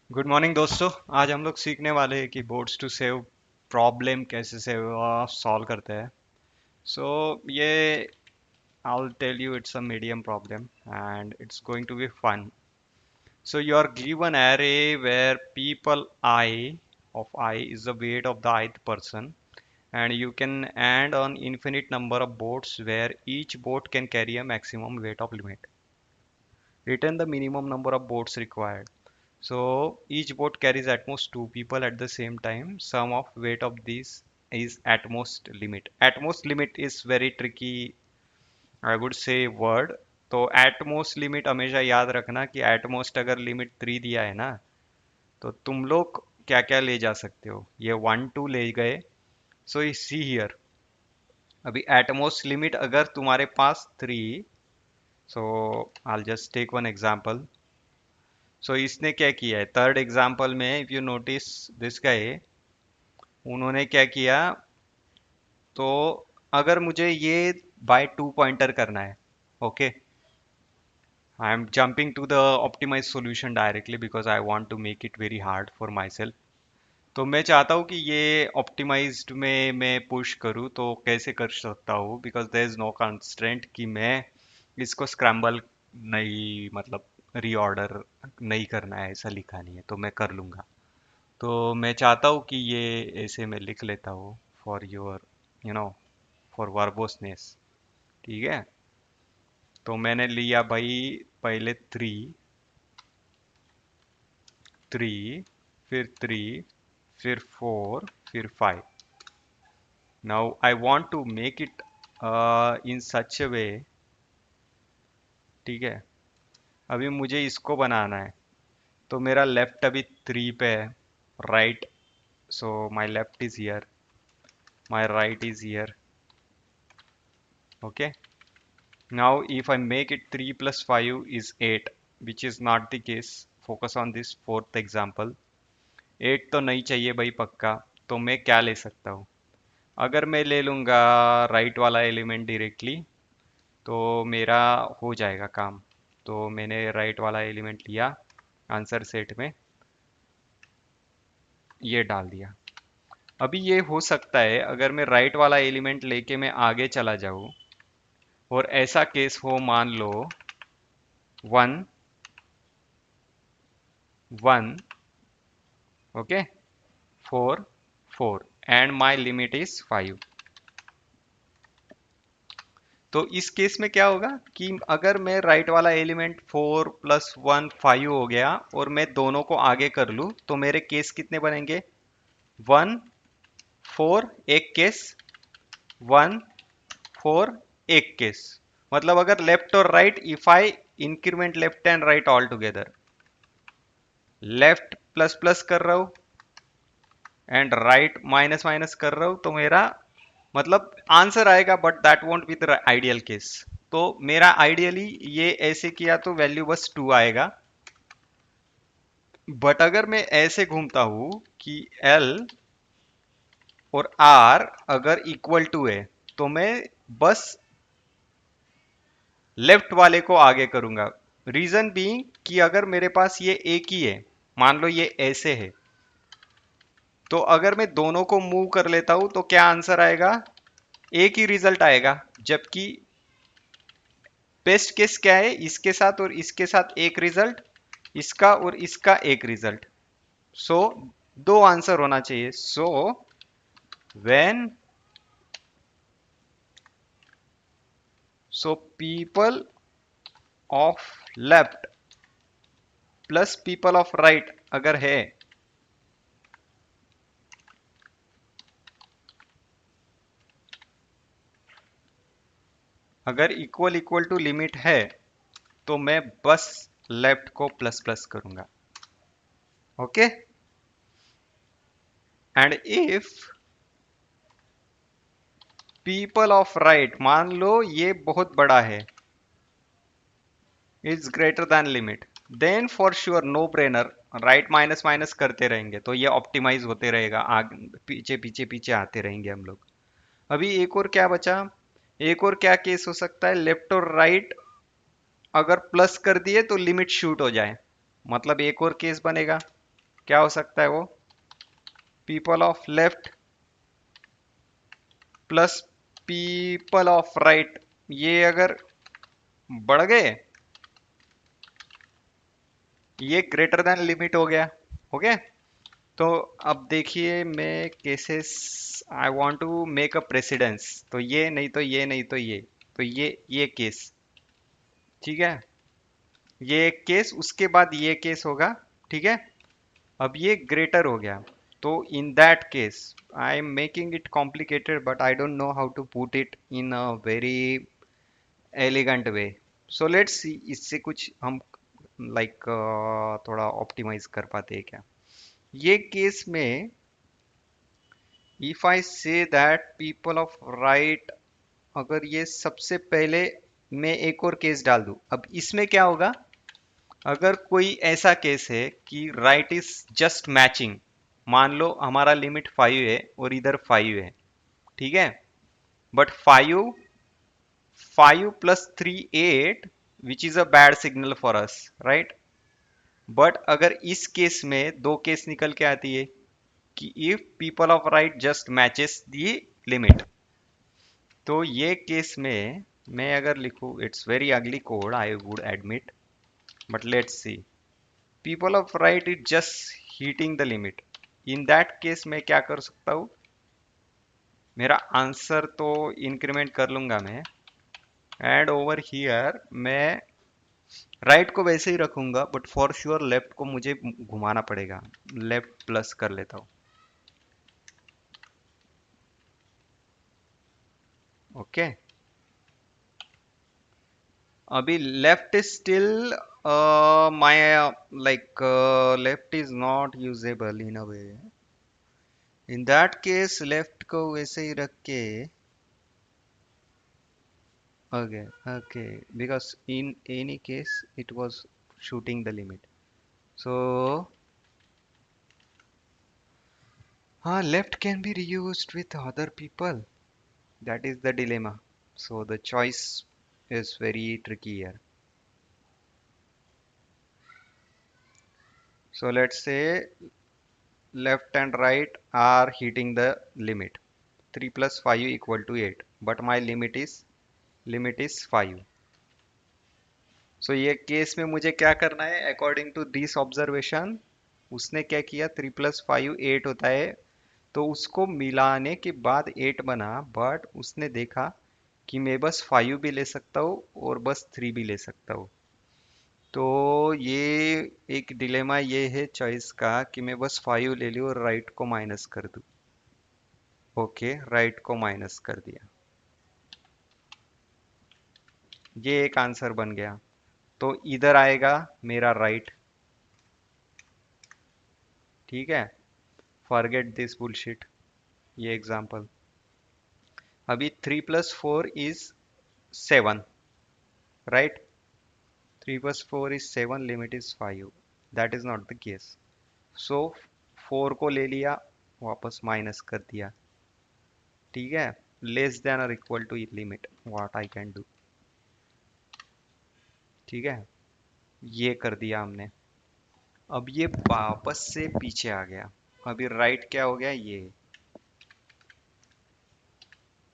Good morning दोस्तों। आज हम लोग सीखने वाले हैं कि बोर्ड्स टू सेव प्रॉब्लम कैसे सेव सॉल्व करते हैं। सो ये I'll tell you it's a medium problem and it's going to be fun. So you are given array where people I of I is the weight of the ith person, and you can add on infinite number of boards where each board can carry a maximum weight of limit. Return the minimum number of boards required. So each boat carries at most two people at the same time. Sum of weight of these is at most limit. At most limit is very tricky, I would say word. तो at most limit हमेशा याद रखना कि at most अगर limit 3 दिया है ना, तो तुम लोग क्या क्या ले जा सकते हो। ये 1 2 ले गए। सो सी हियर, अभी at most limit अगर तुम्हारे पास 3, सो I'll just take one example. सो इसने क्या किया है थर्ड एग्जाम्पल में, if you notice this guy, उन्होंने क्या किया। तो अगर मुझे ये बाय टू पॉइंटर करना है, okay, I am jumping to the optimise solution directly because I want to make it very hard for myself. तो मैं चाहता हूँ कि ये ऑप्टिमाइज्ड में मैं पुश करूँ, तो कैसे कर सकता हूँ, because there is no constraint कि मैं इसको स्क्रैम्बल नहीं, मतलब रीऑर्डर नहीं करना है, ऐसा लिखा नहीं है, तो मैं कर लूँगा। तो मैं चाहता हूँ कि ये ऐसे मैं लिख लेता हूँ for your you know for verboseness. ठीक है, तो मैंने लिया भाई पहले थ्री, थ्री, फिर थ्री, फिर फोर, फिर five. Now I want to make it in such a way. ठीक है, अभी मुझे इसको बनाना है। तो मेरा लेफ्ट अभी थ्री पे है, right, so my left is here, my right is here. Okay, now if I make it 3 plus 5 is 8, which is not the case. Focus on this fourth example. 8 तो नहीं चाहिए भाई पक्का। तो मैं क्या ले सकता हूँ, अगर मैं ले लूँगा राइट वाला एलिमेंट डायरेक्टली, तो मेरा हो जाएगा काम। तो मैंने राइट वाला एलिमेंट लिया, आंसर सेट में ये डाल दिया। अभी ये हो सकता है अगर मैं राइट वाला एलिमेंट लेके मैं आगे चला जाऊँ और ऐसा केस हो, मान लो 1 1, okay, 4 4 and my limit is 5। तो इस केस में क्या होगा कि अगर मैं राइट वाला एलिमेंट 4 प्लस 1 5 हो गया और मैं दोनों को आगे कर लूँ, तो मेरे केस कितने बनेंगे, 1 4 एक केस, 1 4 एक केस। मतलब अगर लेफ्ट और right, if I increment left and right all together, left plus plus कर रहा हूँ एंड राइट माइनस माइनस कर रहा हूँ, तो मेरा मतलब आंसर आएगा, but that won't be the ideal case. तो मेरा आइडियली ये ऐसे किया तो वैल्यू बस 2 आएगा। बट अगर मैं ऐसे घूमता हूं कि L और R अगर इक्वल टू है, तो मैं बस लेफ्ट वाले को आगे करूंगा। रीजन बीइंग कि अगर मेरे पास ये एक ही है, मान लो ये ऐसे है, तो अगर मैं दोनों को मूव कर लेता हूं तो क्या आंसर आएगा, एक ही रिजल्ट आएगा। जबकि बेस्ट केस क्या है, इसके साथ और इसके साथ एक रिजल्ट, इसका और इसका एक रिजल्ट। सो दो आंसर होना चाहिए। So when so people of left plus people of right अगर है, अगर इक्वल इक्वल टू लिमिट है, तो मैं बस लेफ्ट को प्लस प्लस करूंगा। Okay, and if people of right, मान लो ये बहुत बड़ा है, is greater than limit, then for sure no brainer right minus minus करते रहेंगे, तो ये ऑप्टिमाइज होते रहेगा, आगे पीछे पीछे पीछे आते रहेंगे हम लोग। अभी एक और क्या बचा, एक और क्या केस हो सकता है, लेफ्ट और राइट अगर प्लस कर दिए तो लिमिट शूट हो जाए, मतलब एक और केस बनेगा। क्या हो सकता है वो? People of left plus people of right, ये अगर बढ़ गए, ये ग्रेटर देन लिमिट हो गया। ओके, तो अब देखिए मैं cases, I want to make a precedence, तो ये नहीं तो ये नहीं तो ये, तो ये केस, ठीक है, ये एक केस, उसके बाद ये केस होगा, ठीक है। अब ये ग्रेटर हो गया, तो in that case I am making it complicated but I don't know how to put it in a very elegant way. So let's see इससे कुछ हम लाइक थोड़ा ऑप्टिमाइज कर पाते हैं क्या। ये केस में if I say that people of right, अगर ये सबसे पहले मैं एक और केस डाल दूं, अब इसमें क्या होगा, अगर कोई ऐसा केस है कि राइट इज जस्ट मैचिंग, मान लो हमारा लिमिट 5 है और इधर 5 है, ठीक है, but 5 plus 3 8, which is a bad signal for us, right. But अगर इस केस में दो केस निकल के आती है कि if people of right just matches the limit, तो ये केस में मैं अगर लिखूं, it's very ugly code I would admit, but let's see, people of right is just heating the limit, in that case मैं क्या कर सकता हूँ, मेरा आंसर तो इंक्रीमेंट कर लूंगा मैं, एंड ओवर हियर मैं राइट को वैसे ही रखूंगा, बट फॉर श्योर लेफ्ट को मुझे घुमाना पड़ेगा, लेफ्ट प्लस कर लेता हूँ। ओके, अभी left is still my, like left is not usable in a way, in that case left को वैसे ही रख के, okay, okay, because in any case it was shooting the limit. So, left can be reused with other people. That is the dilemma. So the choice is very tricky here. So let's say left and right are hitting the limit. 3 plus 5 equal to 8. But my limit is 5. सो ये case में मुझे क्या करना है, according to this observation, उसने क्या किया, 3 + 5 8 होता है, तो उसको मिलाने के बाद 8 बना, बट उसने देखा कि मैं बस 5 भी ले सकता हूँ और बस 3 भी ले सकता हूँ। तो ये एक डिलेमा ये है चॉइस का कि मैं बस 5 ले लूँ और राइट को माइनस कर दूँ। ओके, राइट को माइनस कर दिया, ये एक आंसर बन गया। तो इधर आएगा मेरा राइट, ठीक है, फॉरगेट दिस बुलशिट, ये एग्जांपल। अभी 3 + 4 is 7, right, 3 + 4 is 7, limit is 5, that is not the case. So 4 को ले लिया, वापस माइनस कर दिया, ठीक है, लेस देन और equal to limit, what I can do, ठीक है, ये कर दिया हमने। अब ये वापस से पीछे आ गया, अभी राइट क्या हो गया, ये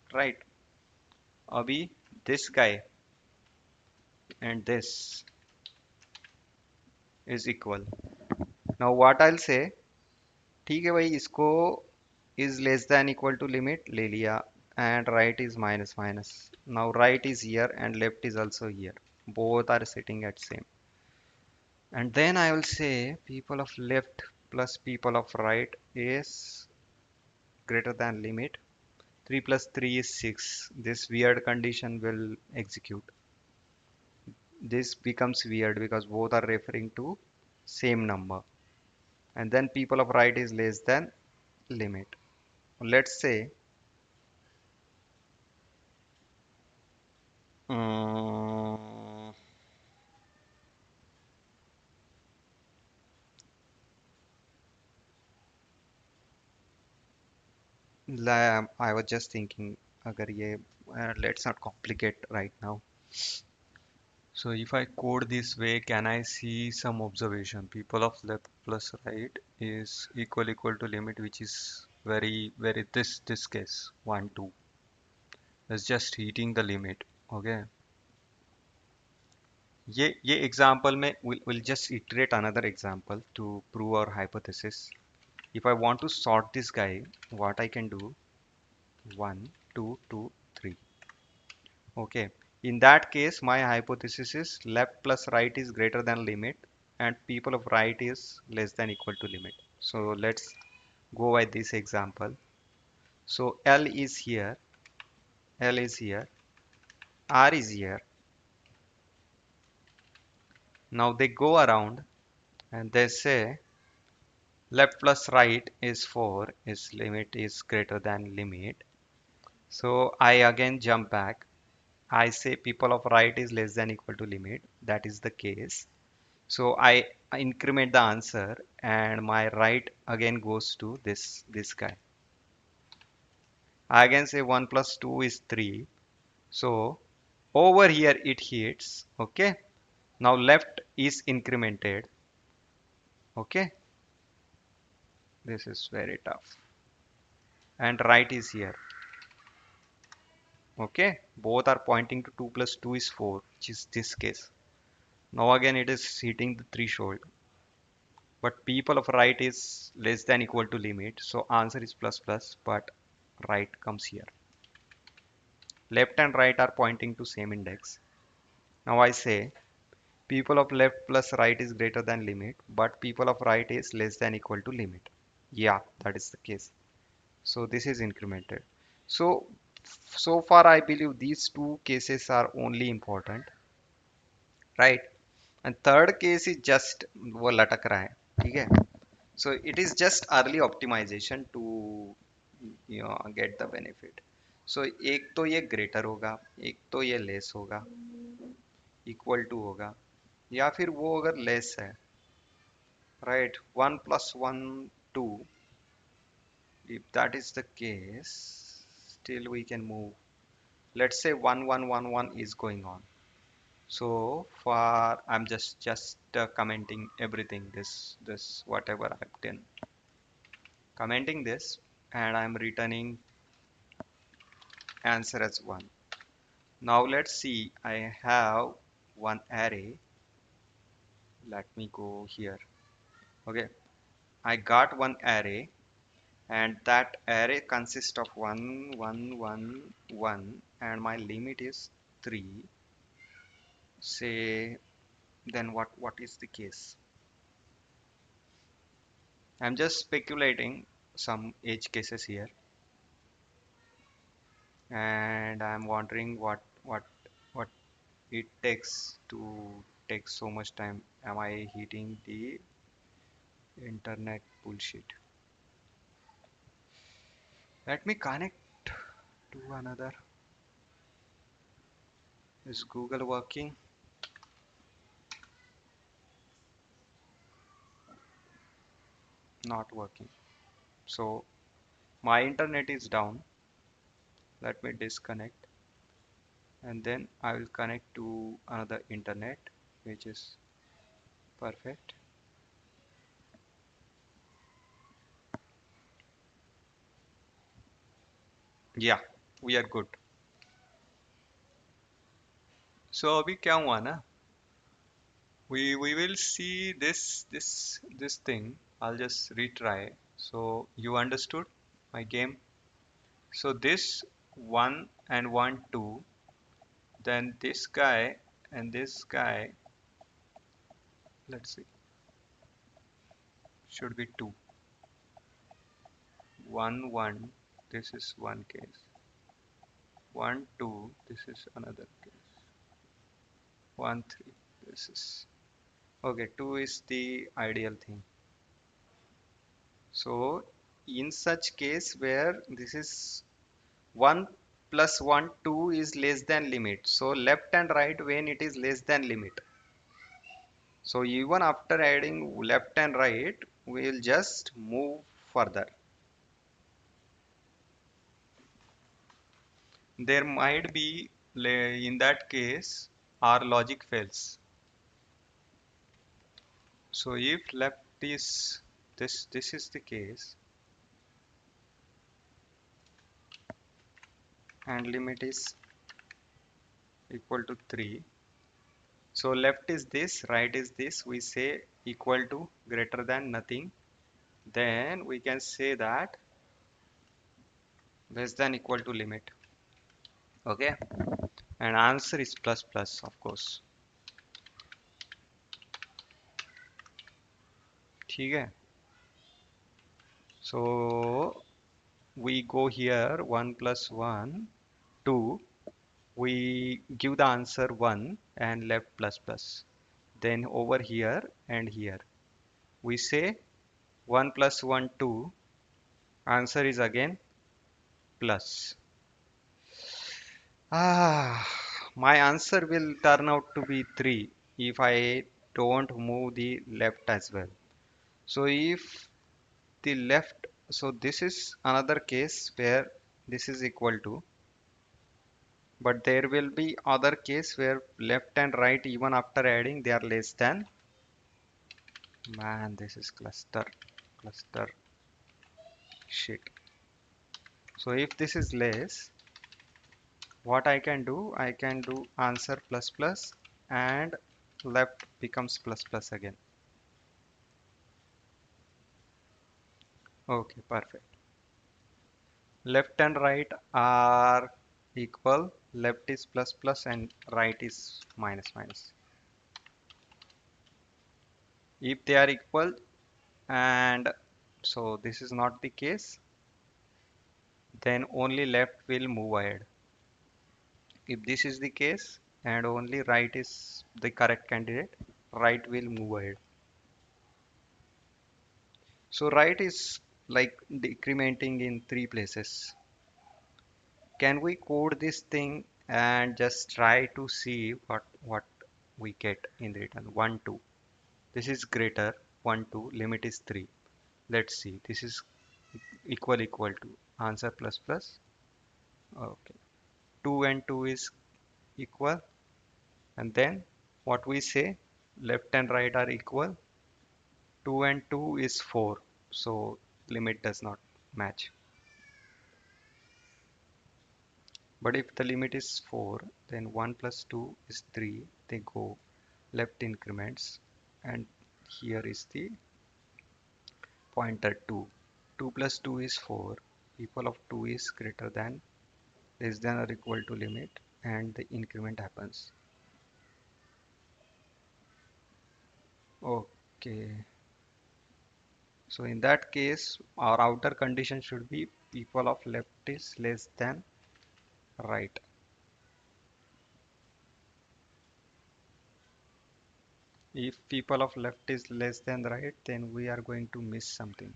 राइट, अभी this guy and this is equal, now what I say, ठीक है भाई, इसको is less than equal to limit ले लिया, and right is minus minus, now right is here and left is also here, both are sitting at same, and then I will say people of left plus people of right is greater than limit. 3 plus 3 is 6, this weird condition will execute, this becomes weird because both are referring to same number, and then people of right is less than limit. Let's say um, I was just thinking, अगर ये let's not complicate right now. So if I code this way, can I see some observation? People of left plus right is equal to limit, which is very this case 1 2 is just hitting the limit. Okay. ये example में we'll just iterate another example to prove our hypothesis. If I want to sort this guy, what I can do, 1 2 2 3. Okay, in that case my hypothesis is left plus right is greater than limit and people of right is less than equal to limit. So let's go by this example. So L is here, L is here, R is here. Now they go around and they say left plus right is 4 is limit is greater than limit. So I again jump back. I say people of right is less than equal to limit. That is the case. So I increment the answer and my right again goes to this guy. I again say 1 plus 2 is 3. So over here it hits. Okay. Now left is incremented. Okay. This is very tough. And right is here. Okay. Both are pointing to 2 plus 2 is 4, which is this case. Now again it is hitting the threshold. But people of right is less than equal to limit. So answer is plus plus, but right comes here. Left and right are pointing to same index. Now I say people of left plus right is greater than limit, but people of right is less than equal to limit. Yeah, that is the case. So this is incremented. So so far I believe these two cases are only important, right? And third case is just वो लटक रहा है, ठीक है? So it is just early optimization to get the benefit. So एक तो ये greater होगा, एक तो ये less होगा, equal to होगा, या फिर वो अगर less है, right? 1 plus 1 2. If that is the case, still we can move. Let's say 1 1 1 1 is going on. So far I'm just commenting everything this whatever I've done, commenting this, and I'm returning answer as 1. Now let's see, I have one array. Let me go here. Okay, I got one array and that array consists of 1 1 1 1 and my limit is 3. Say then what is the case? I'm just speculating some edge cases here and I'm wondering what it takes to take so much time. Am I hitting the internet bullshit? Let me connect to another. Is Google working? Not working. So my internet is down. Let me disconnect and then I will connect to another internet, which is perfect. Yeah, we are good. So अभी क्या हुआ ना, we will see this thing. I'll just retry. So you understood my game. So this 1 and 1 2, then this guy and this guy, let's see, should be 2 1 1, this is one case, 1 2, this is another case, 1 3, this is okay. 2 is the ideal thing. So in such case where this is 1 plus 1 2 is less than limit, so left and right when it is less than limit, so even after adding left and right we will just move further. There might be in that case our logic fails. So if left is this is the case, and limit is equal to 3. So left is this, right is this. We say equal to, greater than, nothing. Then we can say that less than equal to limit. Okay. And answer is plus plus, of course. ठीक है. So we go here 1 plus 1, 2. We give the answer 1 and left plus plus. Then over here and here we say 1 plus 1, 2. Answer is again plus. Ah, my answer will turn out to be 3 if I don't move the left as well. So if the left, so this is another case where this is equal to, but there will be other case where left and right, even after adding, they are less than. Man, this is cluster shit. So if this is less, what I can do, I can do answer plus plus and left becomes plus plus again. Okay, perfect. Left and right are equal. Left is plus plus and right is minus minus. If they are equal, and so this is not the case, then only left will move ahead. If this is the case and only right is the correct candidate, right will move ahead. So right is like decrementing in 3 places. Can we code this thing and just try to see what we get in return? 1 2. This is greater. 1 2. Limit is 3. Let's see. This is equal to answer plus plus. Okay. 2 and 2 is equal, and then what we say, left and right are equal. 2 and 2 is 4, so limit does not match. But if the limit is 4, then 1 plus 2 is 3. They go left increments, and here is the pointer 2. 2 plus 2 is 4. Equal of 2 is greater than, less than or equal to limit, and the increment happens. Okay. So in that case, our outer condition should be people of left is less than right. If people of left is less than right, then we are going to miss something.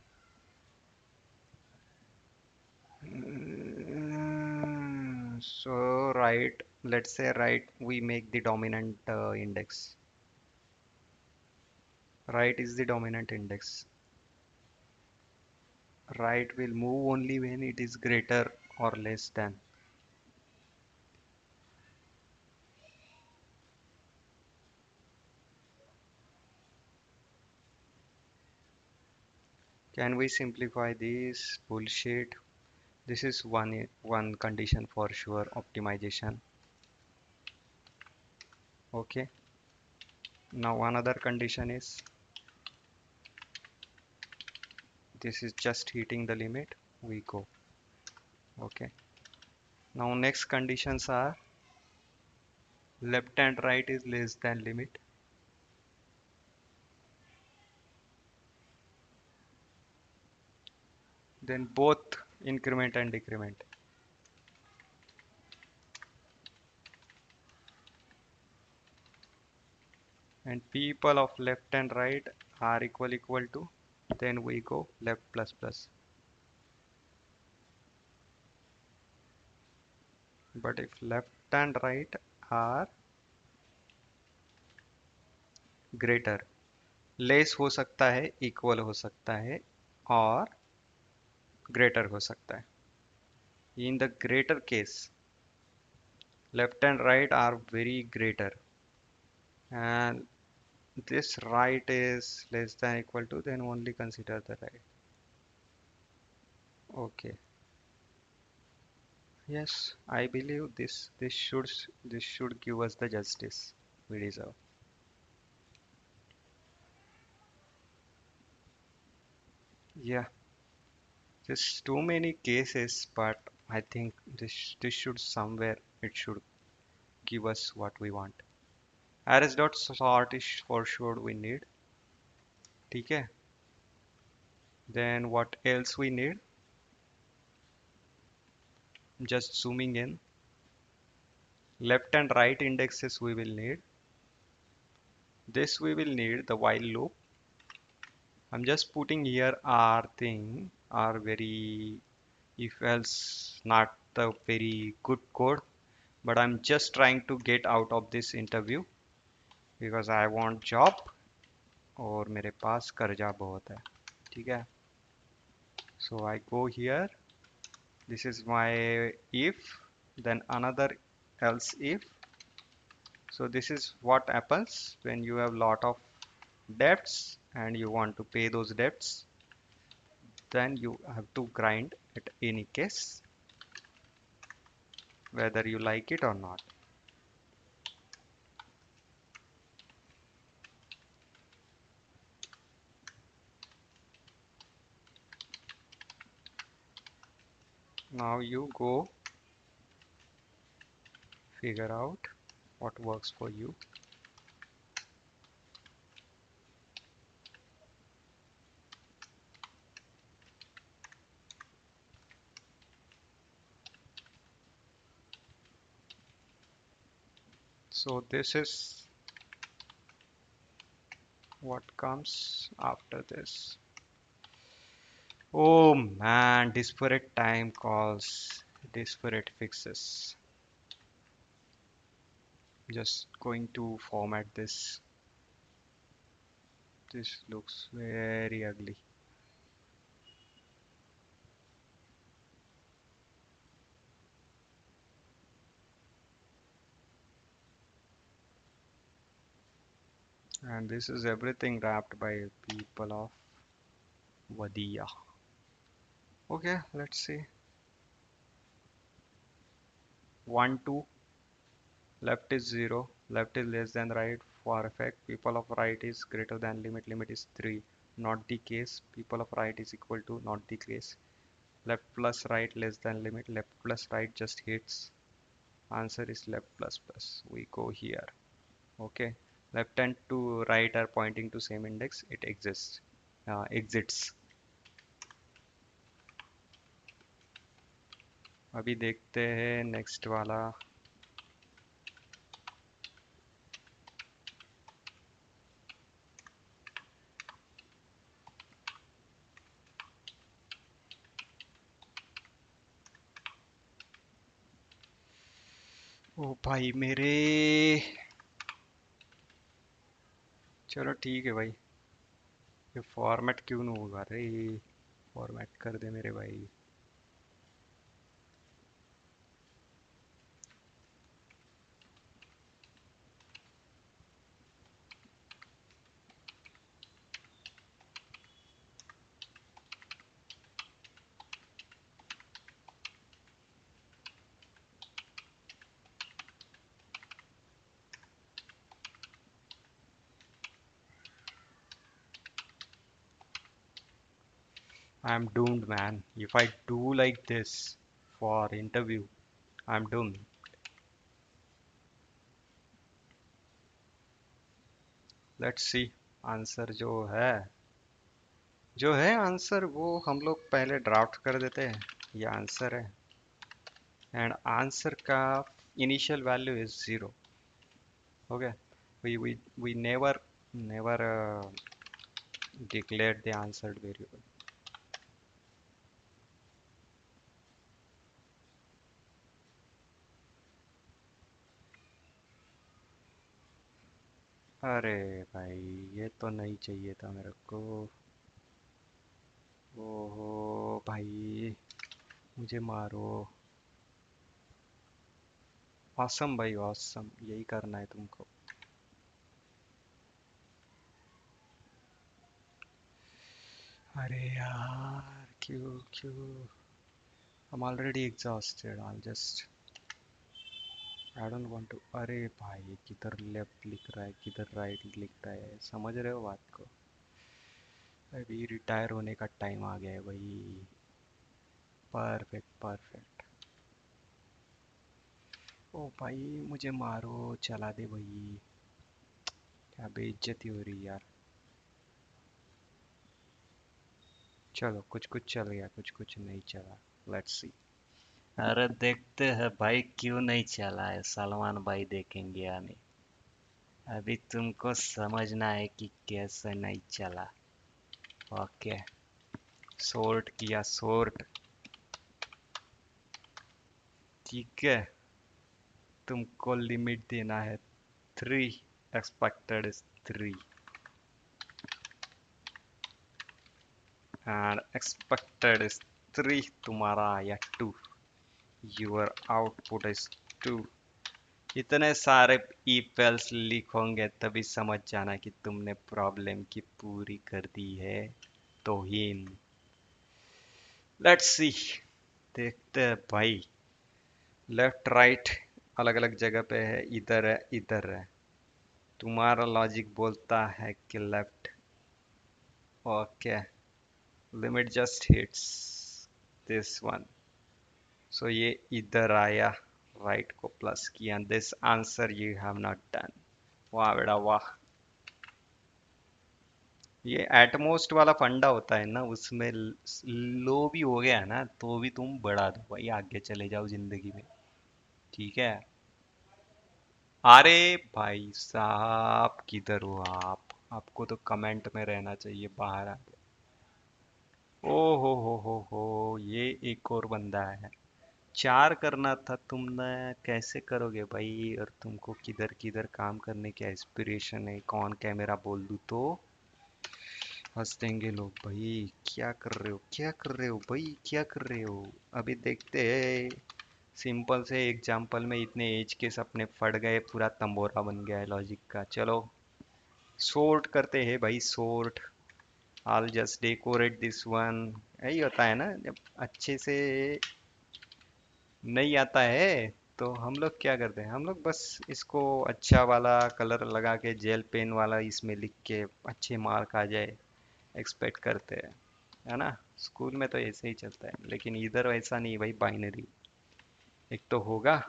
So right, let's say right, we make the dominant index. Right is the dominant index. Right will move only when it is greater or less than. Can we simplify this bullshit? This is one condition for sure, optimization. Okay. Now another condition is this is just hitting the limit. We go. Okay. Now next conditions are left and right is less than limit. Then both increment and decrement. And people of left and right are equal to, then we go left plus plus. But if left and right are greater, less हो सकता है, equal हो सकता है, और greater हो सकता है. In the greater case, left and right are very greater. and this right is less than equal to, then only consider the right. Okay. Yes, I believe this should give us the justice we deserve. Yeah, there's too many cases, but I think this should somewhere it should give us what we want. Arrest dot sort is for sure we need. ठीक है? Then what else we need? Just zooming in. Left and right indexes we will need. This we will need the while loop. I'm just putting here our thing, our very if else not the very good code, but I'm just trying to get out of this interview because I want job और मेरे पास कर्जा बहुत है. ठीक है? So I go here. This is my if, then another else if. So this is what happens when you have lot of debts and you want to pay those debts, then you have to grind at any case, whether you like it or not. Now you go figure out what works for you. So this is what comes after this. Oh man, disparate time calls, disparate fixes. Just going to format this. This looks very ugly. And this is everything wrapped by people of Wadia. Okay, let's see. 1, 2, left is 0, left is less than right for effect. People of right is greater than limit, limit is 3. Not the case. People of right is equal to not the case. Left plus right less than limit, left plus right just hits. Answer is left plus plus. We go here. Okay. Left and to right are pointing to same index. It exists. Exits. अभी देखते हैं next वाला. ओ भाई मेरे. चलो ठीक है भाई. ये फॉर्मेट क्यों नहीं होगा रे. फॉर्मेट कर दे मेरे भाई. I'm doomed, man. If I do like this for interview, I'm doomed. Let's see. Answer जो है आंसर वो हम लोग पहले ड्राफ्ट कर देते हैं. ये आंसर है एंड आंसर का initial value is 0. Okay. We never declared the answered variable. अरे भाई ये तो नहीं चाहिए था मेरे को. ओहो भाई मुझे मारो. ऑसम भाई ऑसम. यही करना है तुमको. अरे यार, क्यों क्यों? I'm already exhausted. I don't want to. अरे भाई, किधर लेफ्ट लिख रहा है, किधर राइट लिख रहा है, समझ रहे हो बात को? अभी रिटायर होने का टाइम आ गया है भाई। Perfect perfect. ओ भाई, मुझे मारो, चला दे भाई। क्या बेइज्जती हो रही यार। चलो, कुछ कुछ चल गया, कुछ कुछ नहीं चला। Let's see. अरे देखते हैं भाई, क्यों नहीं चला है। सलमान भाई देखेंगे या नहीं। अभी तुमको समझना है कि कैसे नहीं चला। ओके। सोर्ट किया, सोर्ट। ठीक है। तुमको लिमिट देना है 3। Expected is 3 and expected is 3। तुम्हारा आया 2। Your output is 2। इतने सारे if else लिखोगे तभी समझ जाना कि तुमने प्रॉब्लम की पूरी कर दी है। तौहीन। Let's see. देखते हैं भाई। लेफ्ट राइट अलग अलग जगह पे है, इधर है, इधर है। तुम्हारा लॉजिक बोलता है कि left. Okay. Limit just hits this one. So ये इधर आया। राइट को प्लस किया। This answer you have not done. वाह बेटा वाह। ये एटमोस्ट वाला फंडा होता है ना, उसमें लो भी हो गया ना तो भी तुम बढ़ा दो भाई, आगे चले जाओ जिंदगी में। ठीक है। अरे भाई साहब, किधर हो आप? आपको तो कमेंट में रहना चाहिए, बाहर आ। ओ हो, ये एक और बंदा है। 4 करना था तुमने। कैसे करोगे भाई? और तुमको किधर किधर काम करने की इंस्पिरेशन है? कौन कैमरा बोल दूं तो हंस देंगे लोग भाई। क्या कर रहे हो, क्या कर रहे हो भाई, क्या कर रहे हो? अभी देखते हैं। सिंपल से एग्जाम्पल में इतने एज के सपने फट गए, पूरा तंबोरा बन गया है लॉजिक का। चलो, सोर्ट करते हैं भाई, sort. I'll just decorate this one। यही होता है ना, जब अच्छे से नहीं आता है तो हम लोग क्या करते हैं, हम लोग बस इसको अच्छा वाला कलर लगा के, जेल पेन वाला इसमें लिख के अच्छे मार्क आ जाए, एक्सपेक्ट करते हैं। है ना? स्कूल में तो ऐसे ही चलता है, लेकिन इधर वैसा नहीं भाई, बाइनरी। एक तो होगा,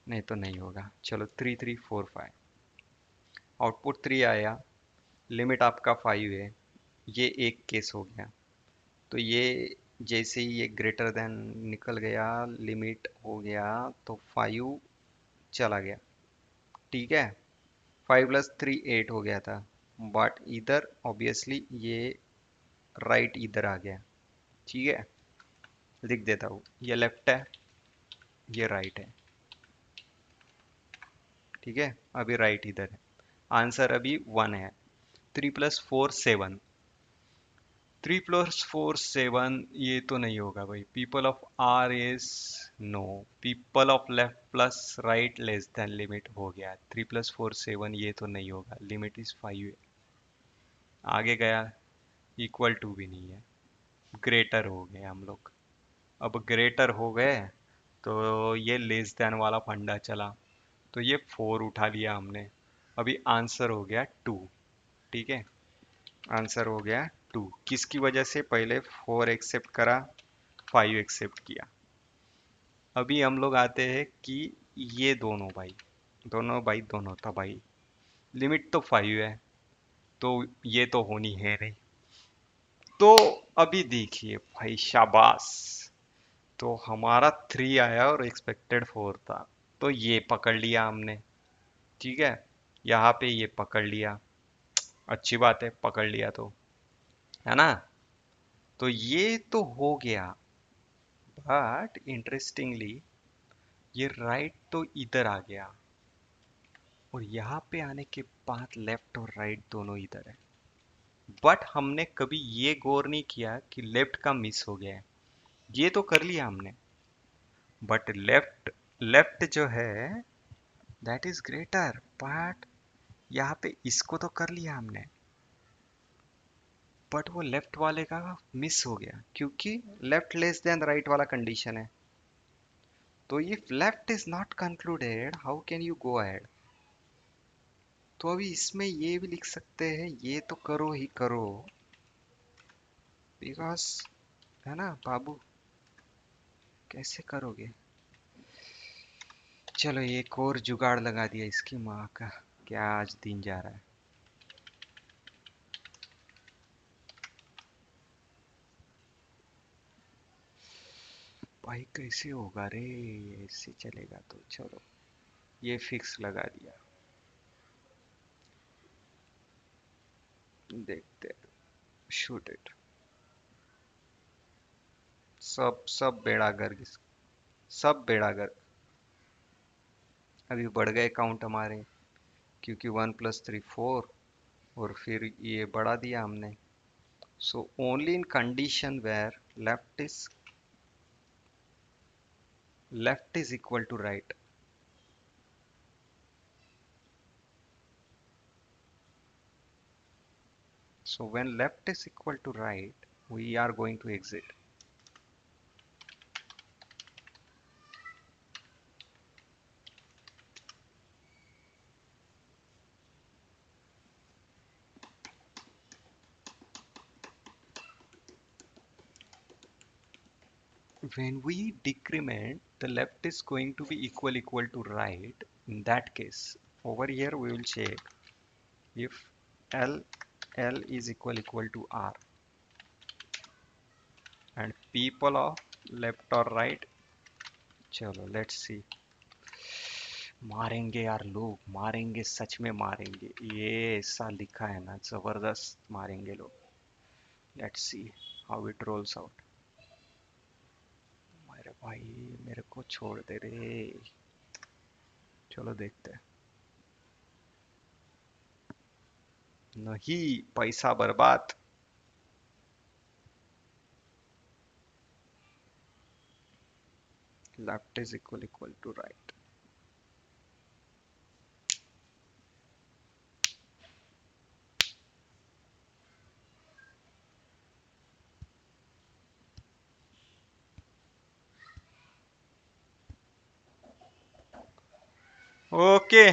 नहीं तो नहीं होगा। चलो, 3 3 4 5। आउटपुट 3 आया। लिमिट आपका 5 है। ये एक केस हो गया। तो ये जैसे ही ये ग्रेटर देन निकल गया, लिमिट हो गया, तो 5 चला गया। ठीक है। 5 + 3 8 हो गया था। बट इधर ऑब्वियसली ये राइट इधर आ गया। ठीक है। लिख देता हूँ, ये लेफ्ट है, ये राइट है। ठीक है। अभी राइट इधर है। आंसर अभी 1 है। 3 + 4 7। 3 + 4 7, ये तो नहीं होगा भाई। People of R is no. People of left plus right less than limit हो गया। 3 + 4 7, ये तो नहीं होगा। Limit is 5। आगे गया, इक्वल टू भी नहीं है। ग्रेटर हो गए हम लोग। अब ग्रेटर हो गए तो ये लेस देन वाला फंडा चला, तो ये 4 उठा लिया हमने। अभी आंसर हो गया 2। ठीक है। आंसर हो गया 2। किसकी वजह से? पहले 4 एक्सेप्ट करा, 5 एक्सेप्ट किया। अभी हम लोग आते हैं कि ये दोनों भाई, दोनों भाई, दोनों था भाई। लिमिट तो 5 है, तो ये तो होनी है नहीं। तो अभी देखिए भाई, शाबाश। तो हमारा 3 आया और एक्सपेक्टेड 4 था। तो ये पकड़ लिया हमने। ठीक है। यहाँ पे ये पकड़ लिया। अच्छी बात है, पकड़ लिया तो। है ना? तो ये तो हो गया। बट इंटरेस्टिंगली, ये राइट तो इधर आ गया, और यहाँ पे आने के बाद लेफ्ट और राइट दोनों इधर है। बट हमने कभी ये गौर नहीं किया कि लेफ्ट का मिस हो गया है। ये तो कर लिया हमने, बट लेफ्ट, लेफ्ट जो है दैट इज ग्रेटर। बट यहाँ पे इसको तो कर लिया हमने। बट वो लेफ्ट वाले का मिस हो गया क्योंकि लेफ्ट लेस देन राइट वाला कंडीशन है। तो if left is not concluded how can you go ahead. तो अभी इसमें ये भी लिख सकते हैं ये तो करो ही करो, बिकॉज है ना बाबू, कैसे करोगे। चलो ये एक और जुगाड़ लगा दिया इसकी माँ का, क्या आज दिन जा रहा है। भाई कैसे होगा रे, ऐसे चलेगा तो चलो ये फिक्स लगा दिया, देखते हैं, शूट इट। सब सब बेड़ा गर्क, सब बेड़ा गर्क। अभी बढ़ गए काउंट हमारे, क्योंकि 1 + 3 4, और फिर ये बढ़ा दिया हमने। So only in condition where left is equal to right. So when left is equal to right, we are going to exit. When we decrement, the left is going to be equal to right. In that case, over here we will check if L is equal to R, and people of left or right. चलो let's see. मारेंगे यार लोग, मारेंगे सच में मारेंगे, ये ऐसा लिखा है ना, जबरदस्त मारेंगे लोग। Let's see how it roles out. मेरे भाई मेरे को छोड़ दे रे, चलो देखते हैं। नहीं, पैसा बर्बाद। Left is equal to right. Okay.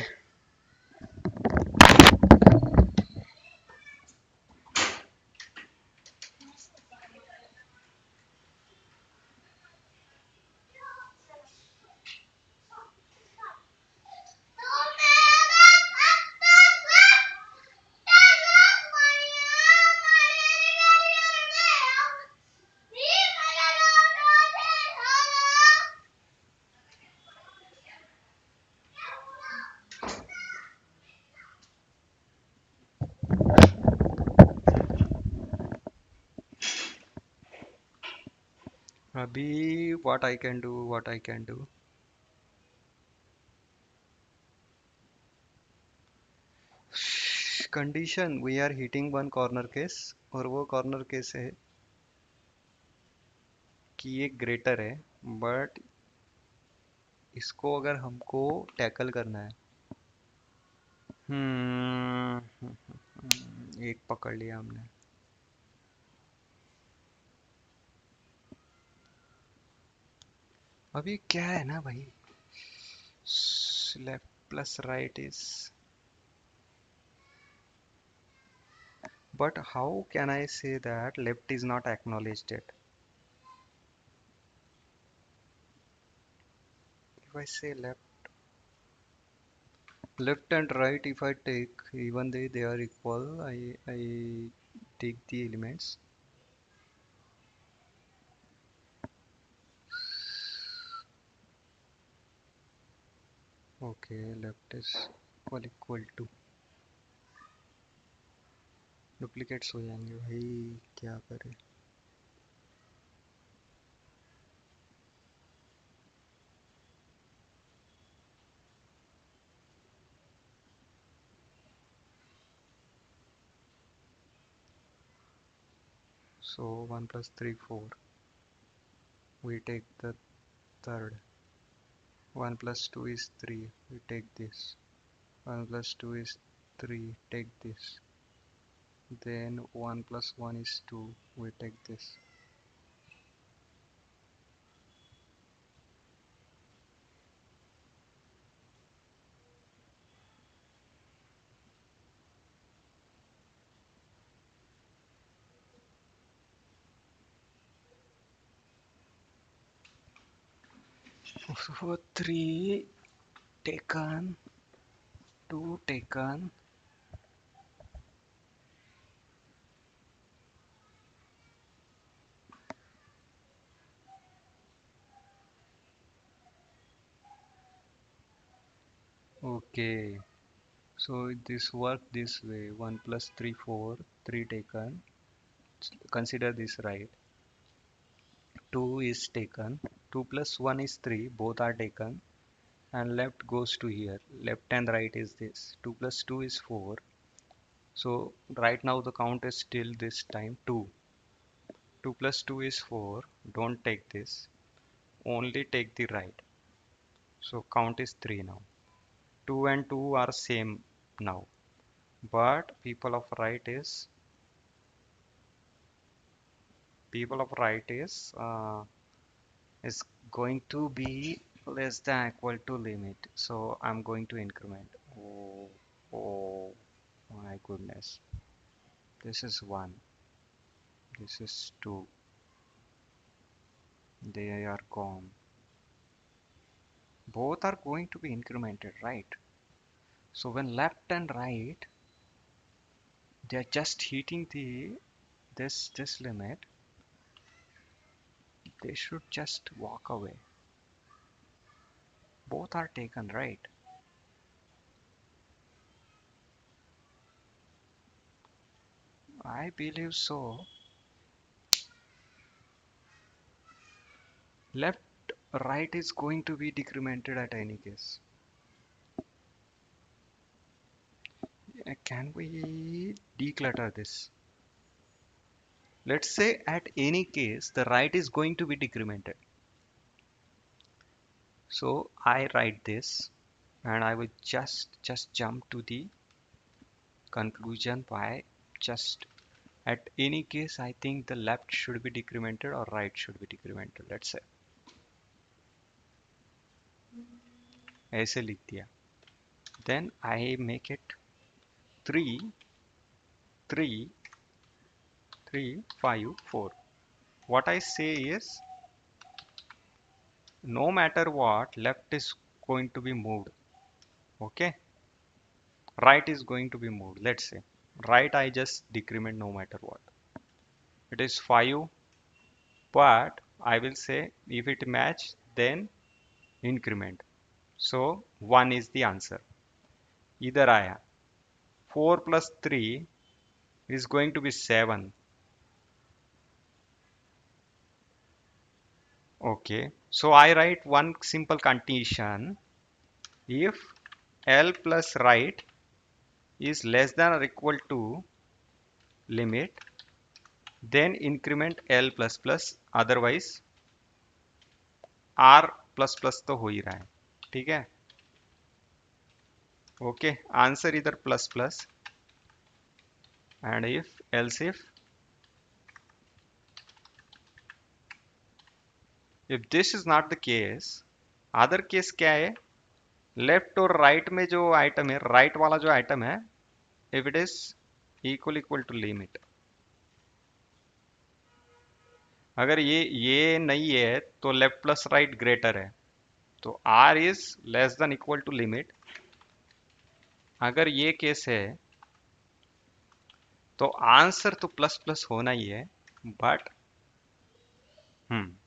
अभी what I can do. Condition we are hitting one corner case, और वो कॉर्नर केस है कि ये ग्रेटर है, बट इसको अगर हमको टैकल करना है। एक पकड़ लिया हमने। अभी क्या है ना भाई, left plus right is, but how can I say that left is not acknowledged yet? If I say left and right, if I take even they are equal, I take the elements. Okay, left is equal to, duplicates हो जाएंगे भाई, क्या करें। So 1 + 3 4, we take the third. 1 + 2 is 3, we take this. 1 + 2 is 3, take this. then 1 plus 1 is 2. We take this. So 3 taken, 2 taken. Okay, so this work this way. 1 plus 3, 4. 3 taken. Consider this right. 2 is taken. 2 plus 1 is 3. Both are taken. And left goes to here. Left and right is this. 2 plus 2 is 4. So right now the count is still this time 2. 2 plus 2 is 4. Don't take this. Only take the right. So count is 3 now. 2 and 2 are same now. But people of right is going to be less than equal to limit. So I'm going to increment. Oh, oh my goodness. This is 1. This is 2. They are gone. Both are going to be incremented, right? So when left and right, they are just hitting the this limit, they should just walk away. Both are taken, right? I believe so. Left, right is going to be decremented at any case. Can we declutter this? Let's say at any case, the right is going to be decremented. So I write this and I will just jump to the conclusion by just at any case I think the left should be decremented or right should be decremented. Let's say ऐसे लिख दिया. Then I make it 3 3 3 5 4. What I say is no matter what, left is going to be moved. Okay, right is going to be moved. Let's say right I just decrement no matter what. It is 5, but I will say if it match then increment. So 1 is the answer. इधर आया 4 plus 3 is going to be 7. Okay, so I write one simple condition. If L plus right is less than or equal to limit, then increment L plus plus, otherwise R plus plus तो हो ही रहा है. ठीक है. Okay, answer इधर plus plus. And if else if this is not the case, other case क्या है? Left और राइट में जो आइटम है, राइट वाला जो आइटम है, if it is equal to limit. अगर ये नहीं है तो लेफ्ट प्लस राइट ग्रेटर है, तो R is less than equal to limit. अगर ये केस है तो आंसर तो प्लस प्लस होना ही है. बट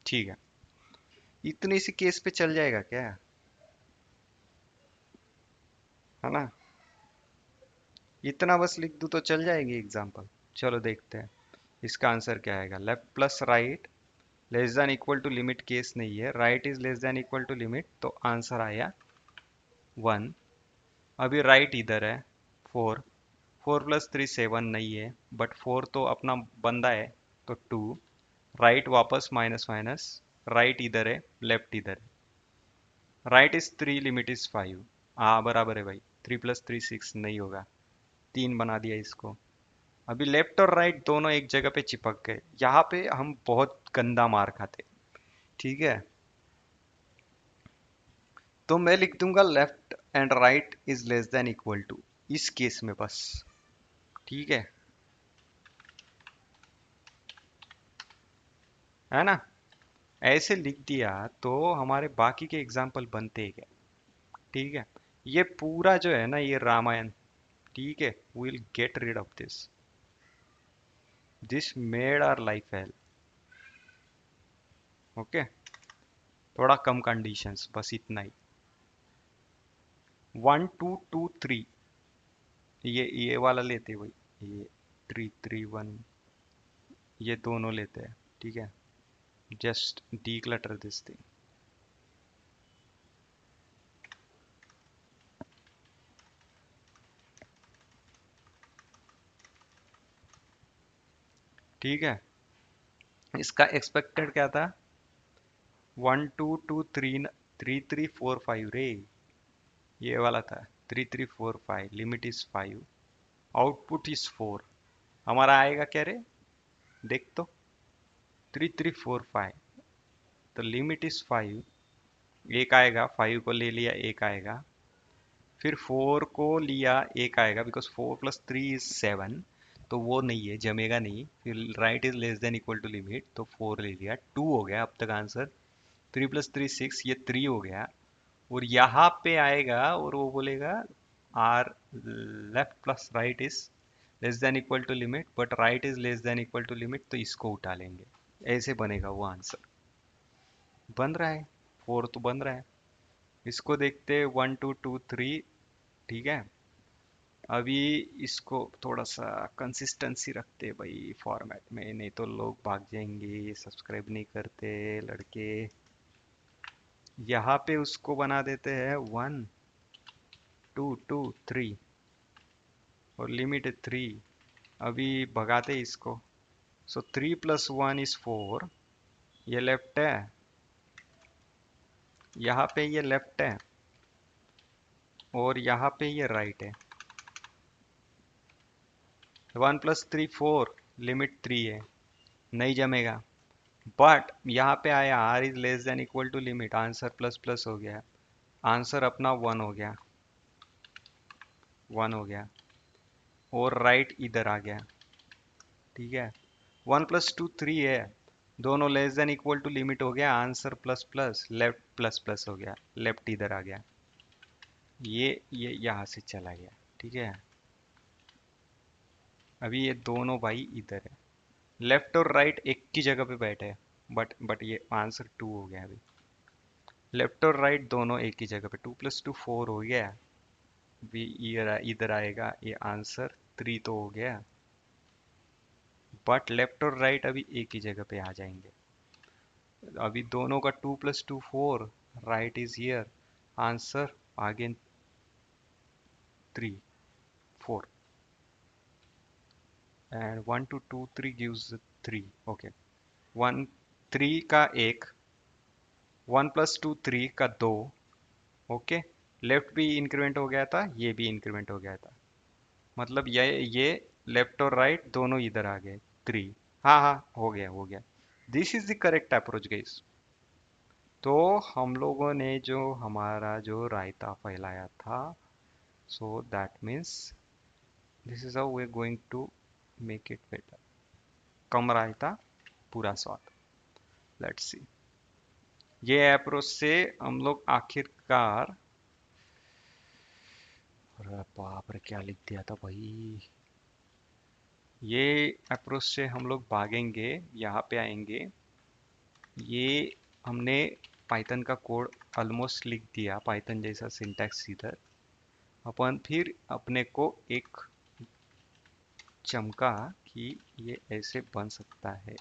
ठीक है. इतनी सी केस पे चल जाएगा क्या? है ना? इतना बस लिख दूं तो चल जाएगी एग्जांपल. चलो देखते हैं इसका आंसर क्या आएगा. Left plus right less than equal to limit case नहीं है, right is less than equal to limit, तो आंसर आया 1. अभी राइट इधर है 4. 4 प्लस 3 7 नहीं है, बट 4 तो अपना बंदा है, तो 2. राइट वापस माइनस माइनस, राइट इधर है, लेफ्ट इधर है. Right is 3, limit is 5. हाँ बराबर है भाई. 3 प्लस 3 6 नहीं होगा, 3 बना दिया इसको. अभी लेफ्ट और राइट दोनों एक जगह पे चिपक गए, यहाँ पे हम बहुत गंदा मार खाते। ठीक है, तो मैं लिख दूंगा left and right is less than equal to, इस केस में बस। ठीक है ना? ऐसे लिख दिया तो हमारे बाकी के एग्जाम्पल बनते हैं क्या? ठीक है, ये पूरा जो है ना ये रामायण, ठीक है, will get rid of this, this made our life hell. Okay, थोड़ा कम कंडीशंस, बस इतना ही। 1 2 2 3, ये वाला लेते हैं भाई, ये 3 3 1, ये दोनों लेते हैं। ठीक है, जस्ट declutter दिस थिंग। ठीक है, इसका एक्सपेक्टेड क्या था? 1 2 2 3, 3 3 4 5 रे, ये वाला था। 3 3 4 5, लिमिट इज 5, आउटपुट इज 4। हमारा आएगा क्या रे? देख तो, 3 3 4 5, तो लिमिट इज 5, एक आएगा, 5 को ले लिया, एक आएगा, फिर 4 को लिया, एक आएगा, बिकॉज 4 + 3 = 7, तो वो नहीं है, जमेगा नहीं। फिर right is less than equal to limit, तो 4 ले लिया, 2 हो गया अब तक आंसर। 3 + 3 6, ये 3 हो गया। और यहाँ पे आएगा और वो बोलेगा R left plus right is less than equal to limit, but right is less than equal to limit, तो इसको उठा लेंगे। ऐसे बनेगा वो आंसर। बन रहा है, 4 तो बन रहा है। इसको देखते 1 2 2 3। ठीक है, अभी इसको थोड़ा सा कंसिस्टेंसी रखते भाई फॉर्मेट में, नहीं तो लोग भाग जाएंगे, सब्सक्राइब नहीं करते लड़के। यहाँ पे उसको बना देते हैं 1 2 2 3, और लिमिट है 3। अभी भगाते इसको। सो 3 + 1 = 4, ये लेफ्ट है, यहाँ पे ये लेफ्ट है, और यहाँ पे ये राइट है। 1 + 3 4, लिमिट 3 है, नहीं जमेगा। बट यहाँ पे आया R is less than equal to limit, answer plus plus हो गया, आंसर अपना 1 हो गया, 1 हो गया, और राइट इधर आ गया। ठीक है, 1 + 2 3 है, दोनों less than equal to limit हो गया, answer plus plus, left plus plus हो गया, लेफ्ट इधर आ गया, ये यहाँ से चला गया। ठीक है, अभी ये दोनों भाई इधर है, लेफ्ट और राइट एक ही जगह पे बैठे हैं, बट ये आंसर 2 हो गया। अभी लेफ्ट और राइट दोनों एक ही जगह पे, 2 + 2 4 हो गया। भी इधर आएगा, ये आंसर 3 तो हो गया, बट लेफ्ट और राइट अभी एक ही जगह पे आ जाएंगे। अभी दोनों का 2 + 2 4, right is here, answer again 3 4, and 1 2 2 3 gives 3। Okay, 1 3 का 1, 1 + 2 3 का 2। ओके, लेफ्ट भी इंक्रीमेंट हो गया था, ये भी इंक्रीमेंट हो गया था, मतलब ये लेफ्ट और राइट दोनों इधर आ गए, 3। हाँ हाँ, हो गया हो गया। This is the correct approach guys. तो हम लोगों ने जो हमारा जो रायता फैलाया था, so that means this is how we are going to make it better. कम रायता, पूरा स्वाद। लेट्स सी, ये अप्रोच से हम लोग आखिरकार, अरे बाप रे क्या लिख दिया था भाई। ये अप्रोच से हम लोग भागेंगे, यहाँ पे आएंगे, ये हमने पाइथन का कोड ऑलमोस्ट लिख दिया, पाइथन जैसा सिंटैक्स इधर। अपन फिर अपने को एक चमका कि ये ऐसे बन सकता है,